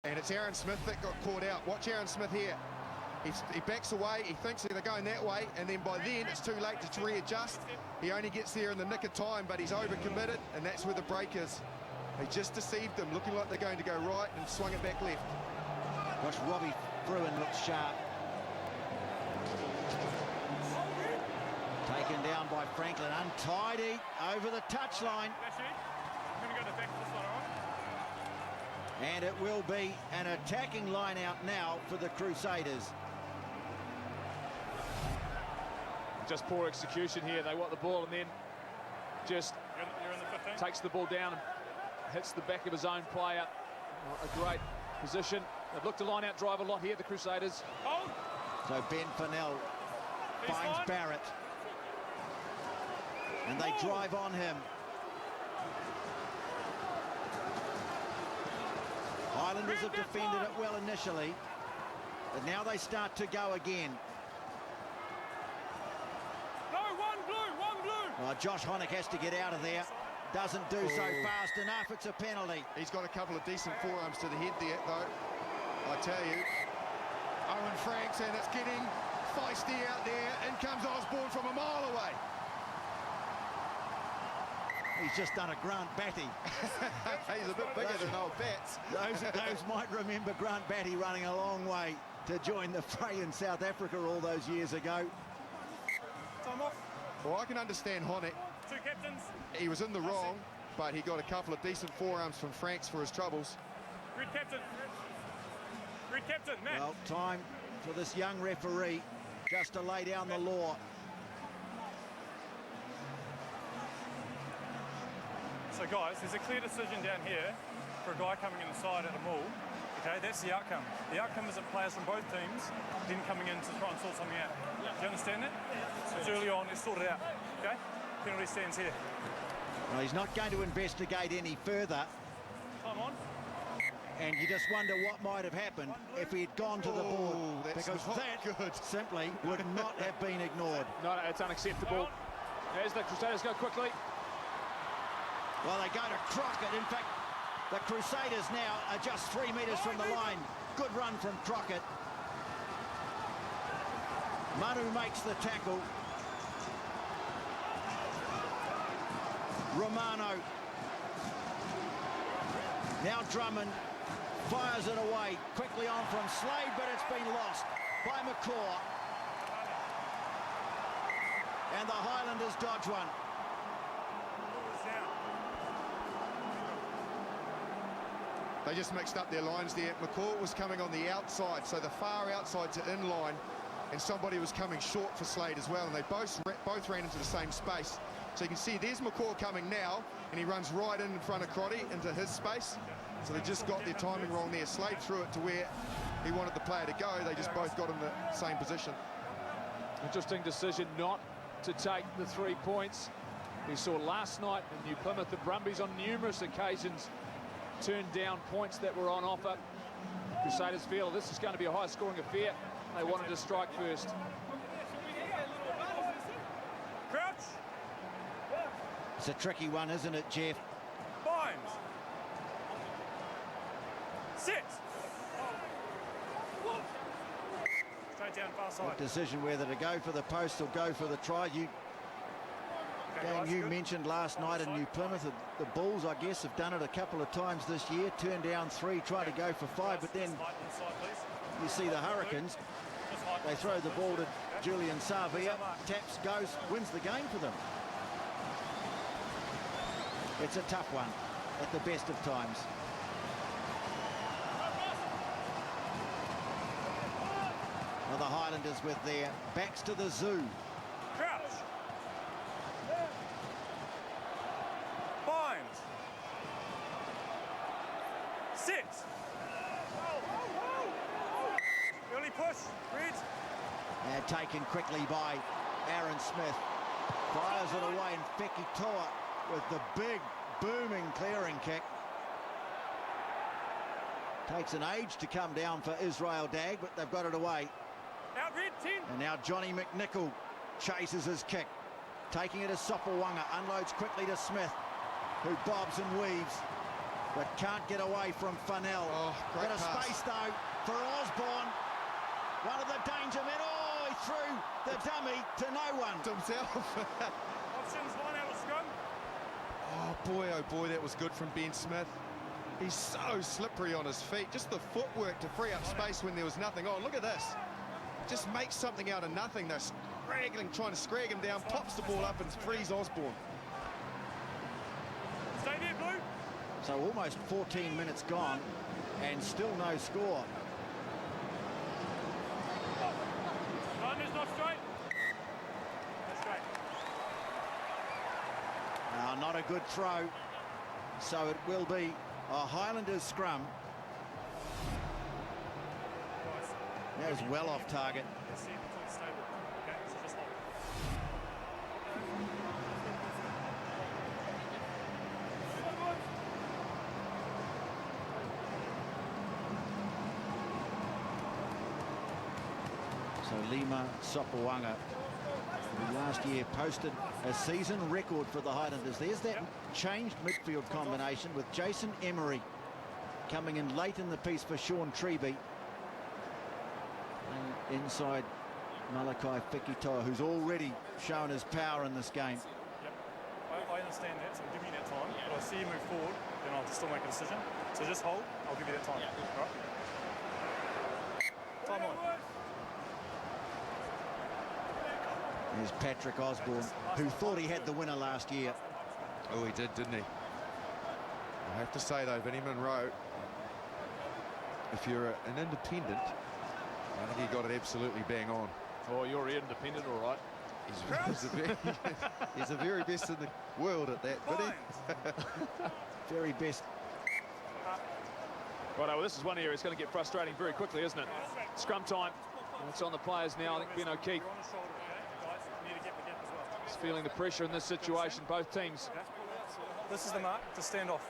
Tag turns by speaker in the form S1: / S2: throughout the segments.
S1: And it's Aaron Smith that got caught out. Watch Aaron Smith here. He backs away, he thinks they're going that way, and then by then it's too late to readjust. He only gets there in the nick of time, but he's overcommitted, and that's where the break is. They just deceived them, looking like they're going to go right, and swung it back left.
S2: Gosh, Robbie Fruin looks sharp. Taken down by Franklin, untidy, over the touchline.
S3: I'm going to go to the back of this one, all right?
S2: And it will be an attacking line out now for the Crusaders.
S4: Just poor execution here. They want the ball and then just
S3: You're in the 15?
S4: takes the ball down and hits the back of his own player. A great position. They've looked to line out drive a lot here, the Crusaders.
S3: Oh!
S2: So Ben Fennell finds
S3: fine.
S2: Barrett. And they drive on him. Highlanders have defended it well initially, but now they start to go again.
S3: No, one blue!
S2: Well, Josh Honeck has to get out of there. Doesn't do so fast enough. It's a penalty.
S1: He's got a couple of decent forearms to the head there, though. I tell you, Owen Franks, and it's getting feisty out there. In comes Osborne from a mile away.
S2: He's just done a Grant Batty.
S1: He's a bit bigger than old Bats.
S2: Those might remember Grant Batty running a long way to join the fray in South Africa all those years ago.
S3: Time off.
S1: Well, I can understand Honeck.
S3: Two captains.
S1: He was in the wrong, but he got a couple of decent forearms from Franks for his troubles.
S3: Red captain. Red captain, Matt.
S2: Well, time for this young referee just to lay down the law.
S3: So, guys, there's a clear decision down here for a guy coming inside at a maul. Okay, that's the outcome. The outcome is that players from both teams then coming in to try and sort something out. Do you understand that? It's early on, let's sort it out. Okay? Penalty stands here.
S2: Well, he's not going to investigate any further.
S3: Time on.
S2: And you just wonder what might have happened if he had gone to the board,
S1: that's
S2: because
S1: not
S2: that
S1: good.
S2: simply would not have been ignored.
S4: No, it's unacceptable. As the Crusaders go quickly.
S2: Well, they go to Crockett. In fact, the Crusaders now are just 3 metres from the line. Good run from Crockett. Manu makes the tackle. Romano. Now Drummond fires it away. Quickly on from Slade, but it's been lost by McCaw. And the Highlanders dodge one.
S1: They just mixed up their lines there. McCall was coming on the outside, so the far outside to in line, and somebody was coming short for Slade as well, and they both ran into the same space. So you can see there's McCall coming now, and he runs right in front of Crotty into his space. So they just got their timing wrong there. Slade threw it to where he wanted the player to go. They just both got in the same position.
S4: Interesting decision not to take the 3 points. We saw last night in New Plymouth, the Brumbies on numerous occasions turned down points that were on offer. Crusaders feel this is going to be a high-scoring affair. They wanted to strike first.
S3: Crouch.
S2: It's a tricky one, isn't it, Jeff?
S3: Binds. Sit. Straight down far side.
S2: Decision whether to go for the post or go for the try. You mentioned last night in New Plymouth, the Bulls, I guess, have done it a couple of times this year. Turned down 3, try to go for 5, but then you see the Hurricanes. They throw the ball to Julian Savia, taps, goes, wins the game for them. It's a tough one at the best of times. Well, the Highlanders with their backs to the zoo.
S3: Crouch. Binds. Sit. Early push. Read.
S2: And taken quickly by Aaron Smith. Fires it away, and Fekitoa with the big, booming clearing kick. Takes an age to come down for Israel Dag, but they've got it away.
S3: Out, Red, 10.
S2: And now Johnny McNichol chases his kick. Taking it as Sopawanga, unloads quickly to Smith, who bobs and weaves. but can't get away from Funnell.
S1: Oh, great
S2: Got a
S1: pass.
S2: space though for Osborne. One of the danger men. Oh, he threw the dummy to no one.
S1: Himself.
S3: Options, line out of scrum.
S1: Oh boy, that was good from Ben Smith. He's so slippery on his feet. Just the footwork to free up space when there was nothing on. Look at this. Just makes something out of nothing. They're trying to scrag him down, pops the ball up and frees Osborne.
S3: Stay there, Blue.
S2: So almost 14 minutes gone and still no score.
S3: Line is not straight. That's straight.
S2: Not a good throw. So it will be a Highlanders scrum. That was well off target.
S3: Let's see if it's stable. Okay, so just hold.
S2: So Lima Sopawanga, who last year posted a season record for the Highlanders. There's that changed midfield combination with Jason Emery coming in late in the piece for Sean Treby. And inside Malakai Fekitoa, who's already shown his power in this game.
S3: Yep. I understand that, so give me that time. But I see you move forward, then I'll still make a decision. So just hold, I'll give you that time. All right? Time on.
S2: There's Patrick Osborne, who thought he had the winner last year.
S1: Oh, he did, didn't he? I have to say, though, Vinnie Munro, if you're an independent, I think he got it absolutely bang on.
S4: Oh, you're independent, all right.
S1: He's the very best in the world at that, Vinnie.
S2: Very best.
S4: Right, well, this is one area it's going to get frustrating very quickly, isn't it? Scrum time. And it's on the players now. I think Ben O'Keefe
S3: You're on the shoulder, okay? Guys, you need to get the gap as well.
S4: is feeling the pressure in this situation, both teams.
S3: This is the mark to stand off.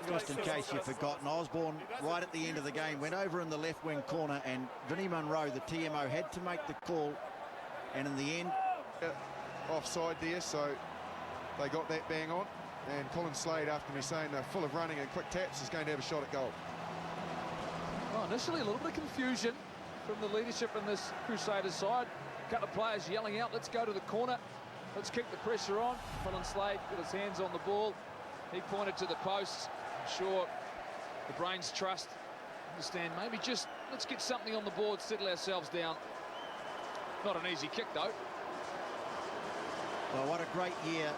S2: Just in case you've forgotten, Osborne, right at the end of the game, went over in the left wing corner, and Vinnie Munro, the TMO, had to make the call. And in the end,
S1: Offside there, so they got that bang on. And Colin Slade, after me saying they're full of running and quick taps, is going to have a shot at goal.
S4: Well, initially a little bit of confusion from the leadership in this Crusaders side. A couple of players yelling out, let's go to the corner, let's kick the pressure on. Colin Slade got his hands on the ball. He pointed to the posts. I'm sure the brains trust, understand, maybe just let's get something on the board, settle ourselves down. Not an easy kick, though.
S2: well, what a great year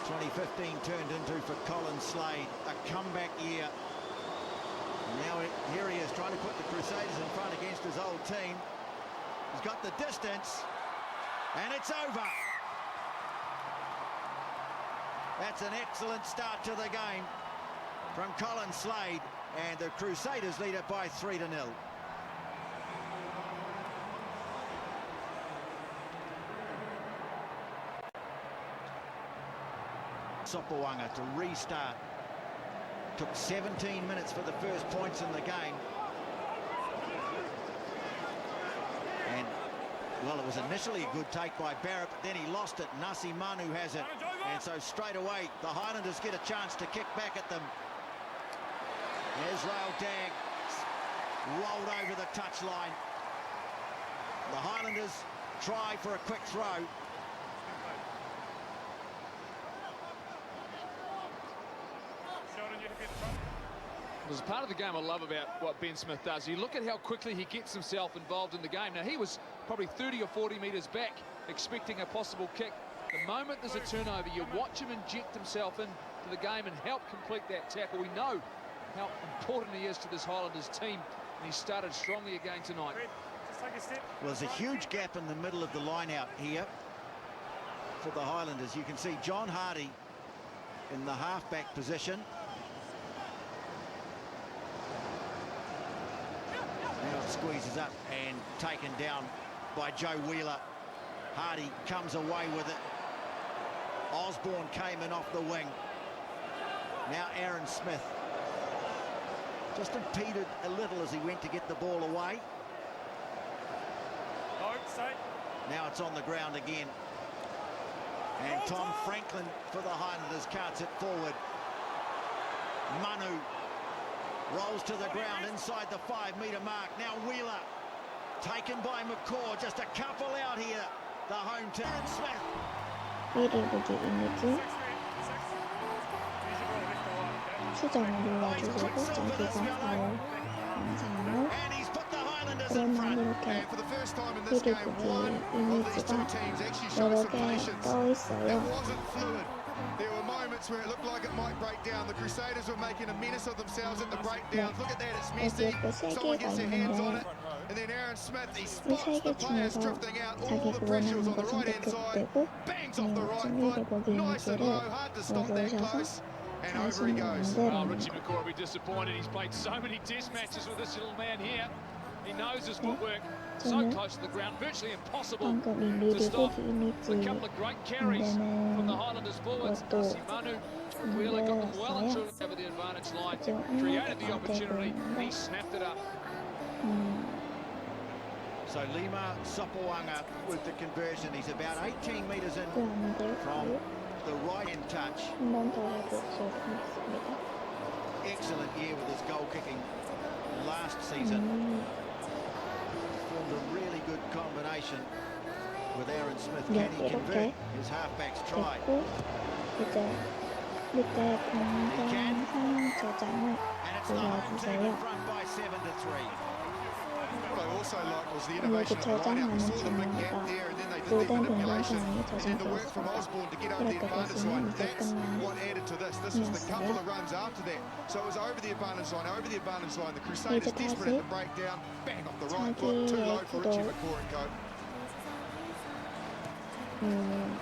S2: 2015 turned into for Colin Slade. A comeback year. Now here he is trying to put the Crusaders in front against his old team. He's got the distance, and it's over. That's an excellent start to the game from Colin Slade, and the Crusaders lead it by 3-0. Sopawanga to restart. Took 17 minutes for the first points in the game. And, well, it was initially a good take by Barrett, but then he lost it. Nasi Manu has it. And so straight away, the Highlanders get a chance to kick back at them. Israel Dag rolled over the touchline. The Highlanders try for a quick throw.
S4: There's a part of the game I love about what Ben Smith does. You look at how quickly he gets himself involved in the game. Now, he was probably 30 or 40 metres back, expecting a possible kick. The moment there's a turnover, you watch him inject himself into the game and help complete that tackle. We know how important he is to this Highlanders team, and he started strongly again tonight.
S3: Just take a step.
S2: Well, there's a huge gap in the middle of the line out here for the Highlanders. You can see John Hardy in the halfback position. Now it squeezes up and taken down by Joe Wheeler. Hardy comes away with it. Osborne came in off the wing. Now Aaron Smith just impeded a little as he went to get the ball away.
S3: No, stay.
S2: Now it's on the ground again. And Tom Franklin for the Highlanders carts it forward. Manu rolls to the ground inside the 5-metre mark. Now Wheeler taken by McCaw. Just a couple out here. The home team. Smith.
S5: 위리보기 이미지 수정을 눌러주시고 자기가 바로 영상을 그러면 이렇게 위리보기 이미지가 여러 개 떠 있어요.
S1: There were moments where it looked like it might break down. The Crusaders were making a menace of themselves at the breakdowns. Look at that, it's messy. Someone gets their hands on it. And then Aaron Smith, he spots the players drifting out. All the pressure was on the right-hand side. Bangs off the right foot. Nice and low, hard to stop that close. And over he goes.
S4: Richie McCaw will be disappointed. He's played so many test matches with this little man here. He knows his footwork. So close to the ground, virtually impossible to stop. A couple of great carries from the Highlanders forwards. Manu Wheeler got them well and truly over the advantage line, created the opportunity, and he snapped it up.
S2: So Lima Sopoanga with the conversion. He's about 18 metres in from the right-hand touch. Excellent year with his goal kicking last season. Formed a really good combination with Aaron Smith. Can he convert? His halfbacks tried.
S5: 이제 밑에 공간 상황 저장을 눌러주세요.
S1: What I also liked was the innovation
S5: 여기
S1: of the lineup. We
S5: 저장하는
S1: saw the big
S5: 장면이가
S1: gap there, and then they did
S5: 모든
S1: the manipulation.
S5: 동영상이
S1: And the work from
S5: 저장되었습니다.
S1: Osborne to get over the
S5: 이렇게
S1: advantage
S5: 보시면
S1: line.
S5: 이제
S1: That's
S5: 끝난
S1: what added to this. This was the couple of runs after that. So it was over the advantage line, over the advantage line. The Crusaders
S5: 이제
S1: desperate at
S5: 다시
S1: the breakdown. Bang off the right foot. Too low for Richie McCaw and co.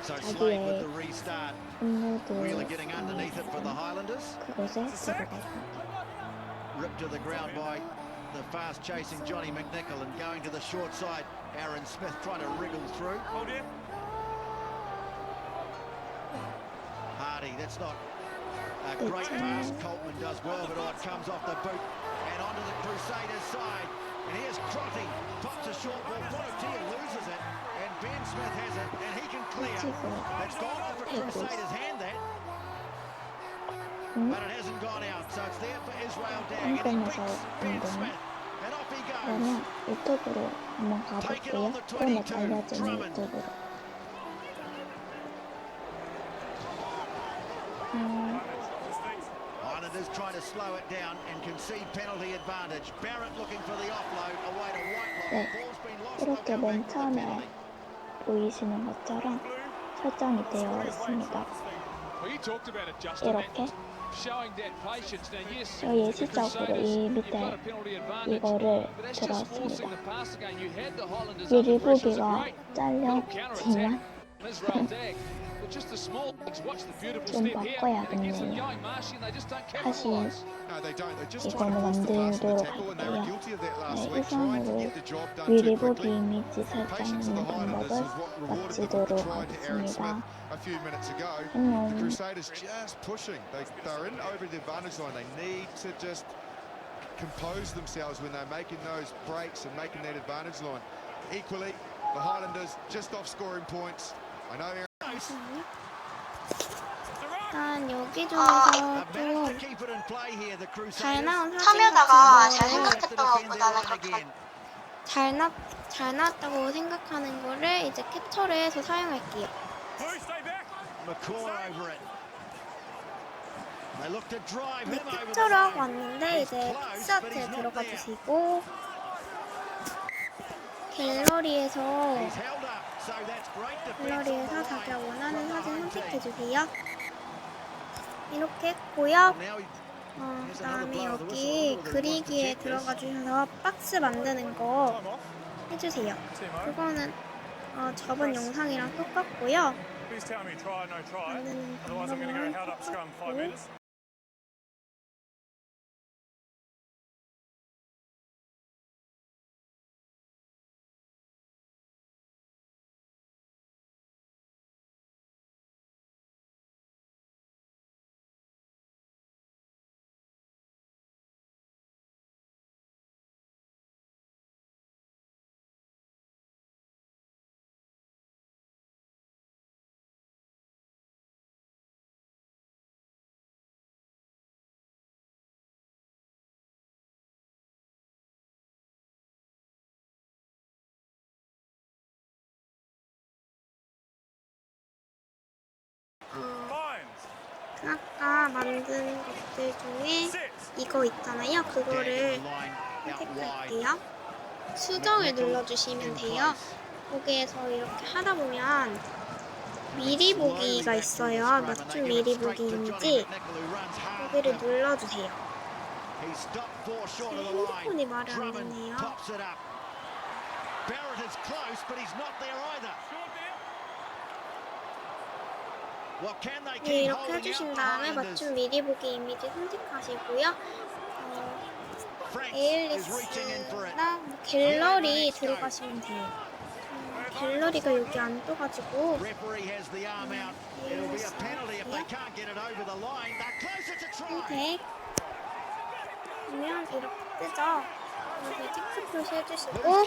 S2: So Slade with
S5: 자기의
S2: the restart.
S5: 업로드
S2: Wheeler getting underneath it for the Highlanders.
S5: 그곳에 들어갔습니다.
S2: Ripped to the ground by the fast chasing Johnny McNichol and going to the short side. Aaron Smith trying to wriggle through. Hardy, that's not a great pass. Coltman does well, but it comes off the boot and onto the Crusaders side. And here's Crotty, pops a short ball. Bonatia loses it, and Ben Smith has it, and he can clear. That's gone off the Crusaders' hand, that. But it hasn't gone out, so it's there for Israel Dag, and he beats Ben Smith, and off he goes.
S5: 그러면 유튜브로 한번 가볼게요. 오늘 알려진 유튜브로.
S2: Islanders trying to slow it down and concede penalty advantage. Barrett looking for the offload away to Whitelock.
S5: 네,
S2: Ball's been lost.
S5: 이렇게 맨 처음에 보이시는 것처럼 설정이 되어 있습니다. 이렇게 저 예시적으로 이 밑에 이거를 들었습니다. 미리 보기가 잘렸지만 좀 바꿔야겠네요. 다시 이거는 만들도록 할게요. 네, 이상으로 미리 보기 이미지 설정하는 방법을 마치도록 하겠습니다.
S1: A few minutes ago,
S5: 안녕.
S1: the Crusaders just pushing. They're in over the advantage line. They need to just compose themselves when they're making those breaks and making that advantage line. Equally, the Highlanders just off scoring points. I know they're
S5: 일단 여기 중에서 좀 잘 나온 사진
S6: 참여자가 잘
S5: 같은 거를
S6: 생각했던 것보다는 그렇게
S5: 잘 나왔다고 생각하는 거를 이제 캡처를 해서 사용할게요. 네, 캡처를 하고 왔는데 이제 픽스아트에 들어가 주시고 갤러리에서 자기가 원하는 사진 선택해 주세요. 이렇게 했고요. 그 다음에 여기 그리기에 들어가 주셔서 박스 만드는 거 해주세요. 그거는 저번 영상이랑 똑같고요. 만드는 방법이랑 똑같고
S7: 제가 만든 것들 중에 이거 있잖아요. 그거를 선택할게요. 수정을 눌러주시면 돼요. 거기에서 이렇게 하다 보면 미리 보기가 있어요. 맞춤 미리 보기인지 거기를 눌러주세요. 제 핸드폰이 말이 안 되네요. 네, 이렇게 해주신 다음에 맞춤 미리 보기 이미지 선택하시고요. 에일리스나 갤러리 들어가시면 돼요. 갤러리가 여기 안 떠가지고 에일리스 선택 하면 이렇게 뜨죠. 여기 체크 표시 해주시고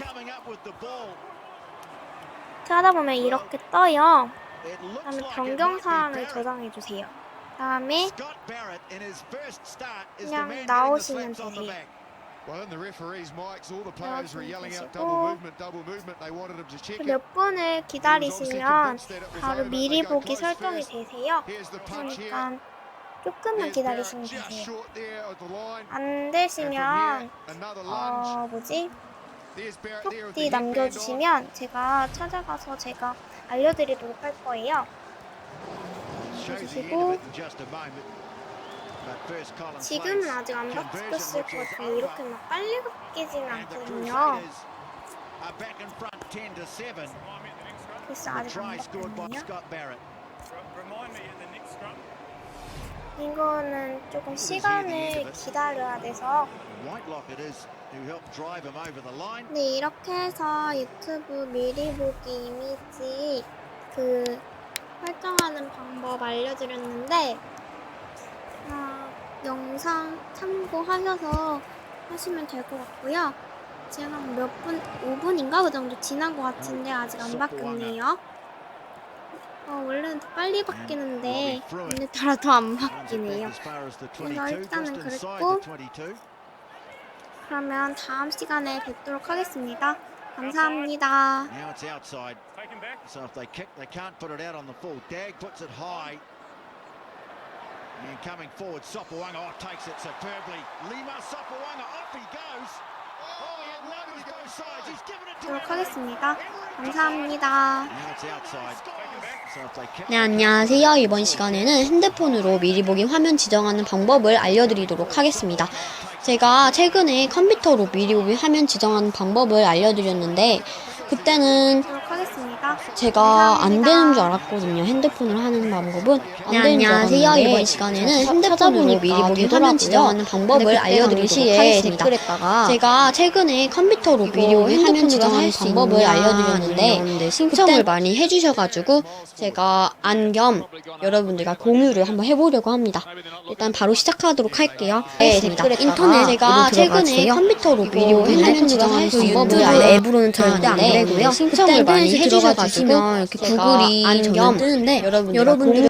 S7: 하다 보면 이렇게 떠요. 다음에 변경사항을 저장해주세요. 다음에 그냥 나오시면 되세요. 몇 분을 기다리시면 바로 미리 보기 설정이 되세요. 그러니까 조금만 기다리시면 되세요. 안 되시면 톡디 남겨주시면 제가 찾아가서 제가 알려드리도록 할 거예요. 해주시고 지금은 아직 안 바뀌었을 것 같은데 이렇게 막 빨리 바뀌지는 않거든요. 글쎄 아직 안 바뀌었네요. 이거는 조금 시간을 기다려야 돼서 네, 이렇게 해서 유튜브 미리 보기 이미지 설정하는 방법 알려드렸는데 영상 참고하셔서 하시면 될 것 같고요. 지금 몇 분, 5분인가 그 정도 지난 것 같은데 아직 안 바뀌었네요. 원래는 더 빨리 바뀌는데 오늘따라 더 안 바뀌네요. 그래서 일단은 그랬고 그러면 다음 시간에 뵙도록 하겠습니다. 감사합니다.
S2: And coming forward, Sopawanga takes it superbly. Lima Sopawanga, off he goes. Oh, he had numbers both sides. He's given it to
S7: 하겠습니다. 감사합니다.
S2: Now it's outside. So if they kick
S8: 네, 안녕하세요. 이번 시간에는 핸드폰으로 미리 보기 화면 지정하는 방법을 알려드리도록 하겠습니다. 제가 최근에 컴퓨터로 미리 보기 화면 지정하는 방법을 알려드렸는데 그때는 제가 안 되는 줄 알았거든요. 핸드폰으로 하는 방법은 안 되는 줄 알았는데 이번 시간에는 핸드폰으로 미리 보기 화면 지정하는 방법을 알려드리도록 하겠습니다. 제가 최근에 컴퓨터로 미리 보기 화면 지정하는 방법을 알려드렸는데 신청을 많이 해주셔가지고 제가 안 겸 여러분들과 공유를 한번 해보려고 합니다. 일단 바로 시작하도록 할게요. 네, 인터넷 제가 최근에 컴퓨터로 미리 보기 화면 지정하는 방법을 앱으로는 절대 안 되고요. 신청을 많이 해주셔가지고 이렇게 구글이 안겸 뜨는데 여러분들이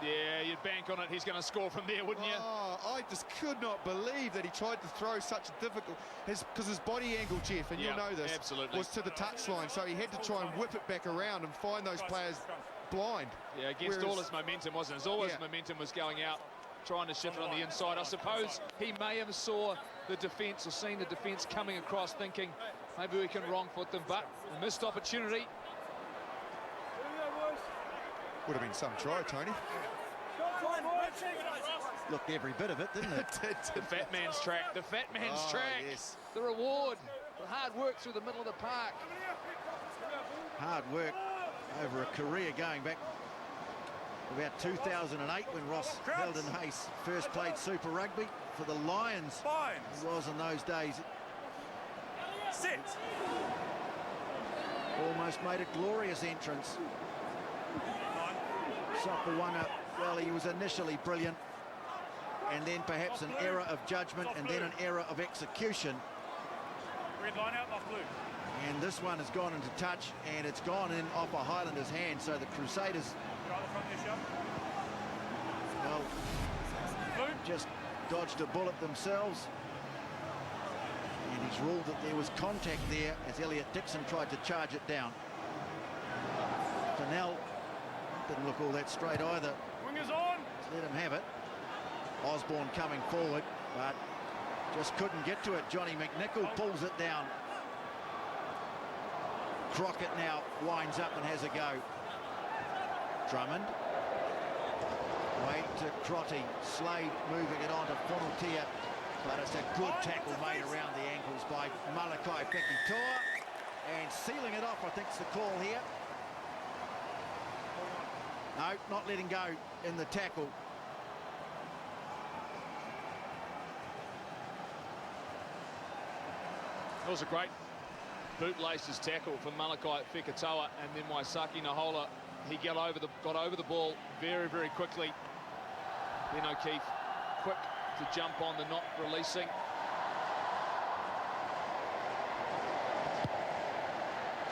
S4: Yeah, you'd bank on it. He's going to score from there, wouldn't you?
S1: Oh, I just could not believe that he tried to throw such a difficult... Because his body angle, Jeff, and you'll know this,
S4: absolutely,
S1: was to the touchline. So he had to try and whip it back around and find those players blind.
S4: Yeah, against all his momentum, wasn't it? All his momentum was going out, trying to shift it on the inside. I suppose he may have saw the defence or seen the defence coming across thinking maybe we can wrong foot them, but a missed opportunity.
S1: Would have been some try, Tony.
S2: looked every bit of it, didn't it?
S4: The fat man's track. The fat man's track. Yes. The reward. The hard work through the middle of the park.
S2: Hard work over a career going back about 2008 when Ross Heldon Hayes first played Super Rugby for the Lions. It was in those days. Almost made a glorious entrance. Sopawanga, well, he was initially brilliant, and then perhaps an error of judgment, and then an error of execution.
S3: Red line out, off blue.
S2: And this one has gone into touch, and it's gone in off a Highlanders' hand, so the Crusaders, well, just dodged a bullet themselves. And He's ruled that there was contact there as Elliot Dixon tried to charge it down. Fennell didn't look all that straight either.
S3: Wingers on.
S2: Let him have it. Osborne coming forward, but just couldn't get to it. Johnny McNichol pulls it down. Crockett now winds up and has a go. Drummond. Wade to Crotty. Slade moving it on to Fonotia. But it's a good tackle made around the ankles by Malakai Fekitoa. And sealing it off, I think, is the call here. No, not letting go in the tackle.
S4: It was a great bootlaces tackle from Malakai Fekitoa, and then Waisaki Nahola, he got over the ball very, very quickly. Then O'Keefe quick to jump on the not releasing.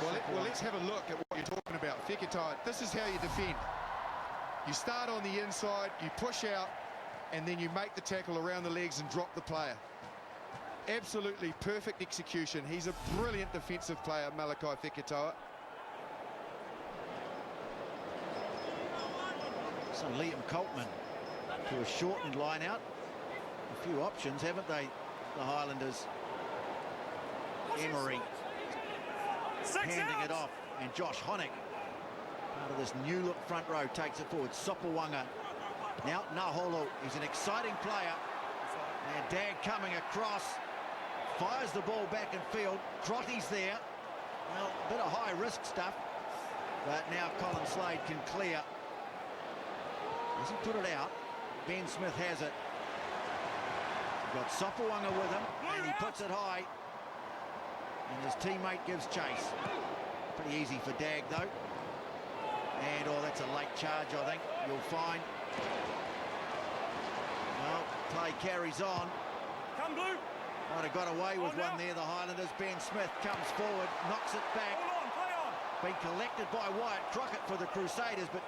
S1: Well, let's have a look at what you're talking about. Fekitoa, this is how you defend. You start on the inside, you push out, and then you make the tackle around the legs and drop the player. Absolutely perfect execution. He's a brilliant defensive player, Malakai Fekitoa.
S2: So Liam Coltman to a shortened line out. A few options, haven't they, the Highlanders? Emery handing it off, and Josh Honeck, part of this new look front row, takes it forward. Sopawanga. Now Naholo, he's an exciting player. And Dag coming across, fires the ball back in field. Crotty's there. Well, a bit of high risk stuff, but now Colin Slade can clear. Doesn't put it out. Ben Smith has it. Got Sopawanga with him, and he puts it high. And his teammate gives chase. Pretty easy for Dag, though. And, oh, that's a late charge, I think, you'll find. Well, play carries on.
S3: Come blue.
S2: Might have got away with one there, the Highlanders. Ben Smith comes forward, knocks it back.
S3: Play on.
S2: Been collected by Wyatt Crockett for the Crusaders, but